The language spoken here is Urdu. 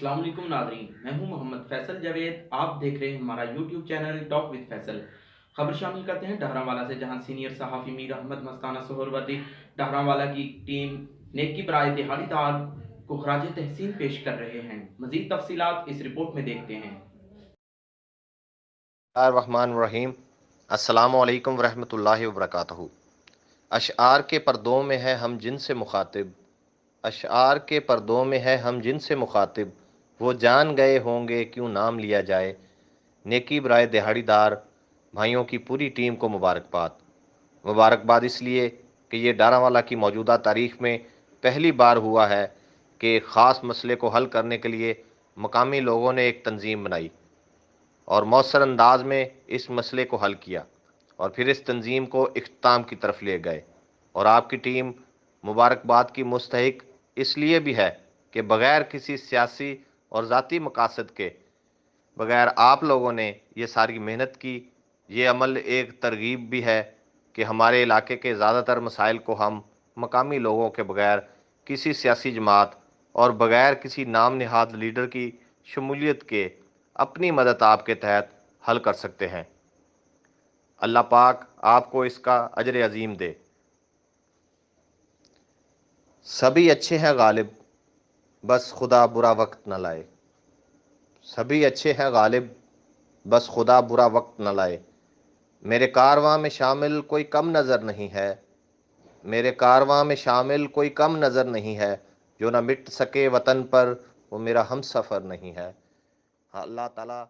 السلام علیکم ناظرین، میں ہوں محمد فیصل جاوید۔ آپ دیکھ رہے ہیں ہمارا YouTube channel talk with Faisal. خبر شامل کرتے ہیں ڈاہرانوالہ سے، جہاں سینئر صحافی میاں احمد مستانہ سہروردی ڈاہرانوالہ کی ٹیم نیکی براۓ دیہاڑی دار کو خراج تحسین پیش کر رہے ہیں۔ مزید تفصیلات اس رپورٹ میں دیکھتے ہیں۔ الرحمن الرحیم۔ السلام علیکم ورحمۃ اللہ وبرکاتہ۔ اشعار کے پردوں میں ہے ہم جن سے مخاطب، اشعار کے پردوں میں ہے ہم جن سے مخاطب، وہ جان گئے ہوں گے کیوں نام لیا جائے۔ نیکی برائے دیہاڑی دار بھائیوں کی پوری ٹیم کو مبارکباد اس لیے کہ یہ ڈاہرانوالہ کی موجودہ تاریخ میں پہلی بار ہوا ہے کہ ایک خاص مسئلے کو حل کرنے کے لیے مقامی لوگوں نے ایک تنظیم بنائی اور مؤثر انداز میں اس مسئلے کو حل کیا، اور پھر اس تنظیم کو اختتام کی طرف لے گئے۔ اور آپ کی ٹیم مبارکباد کی مستحق اس لیے بھی ہے کہ بغیر کسی سیاسی اور ذاتی مقاصد کے، بغیر آپ لوگوں نے یہ ساری محنت کی۔ یہ عمل ایک ترغیب بھی ہے کہ ہمارے علاقے کے زیادہ تر مسائل کو ہم مقامی لوگوں کے بغیر کسی سیاسی جماعت اور بغیر کسی نام نہاد لیڈر کی شمولیت کے اپنی مدد آپ کے تحت حل کر سکتے ہیں۔ اللہ پاک آپ کو اس کا اجر عظیم دے۔ سبھی اچھے ہیں غالب، بس خدا برا وقت نہ لائے۔ سبھی اچھے ہیں غالب، بس خدا برا وقت نہ لائے۔ میرے کارواں میں شامل کوئی کم نظر نہیں ہے، میرے کارواں میں شامل کوئی کم نظر نہیں ہے، جو نہ مٹ سکے وطن پر وہ میرا ہم سفر نہیں ہے۔ اللہ تعالیٰ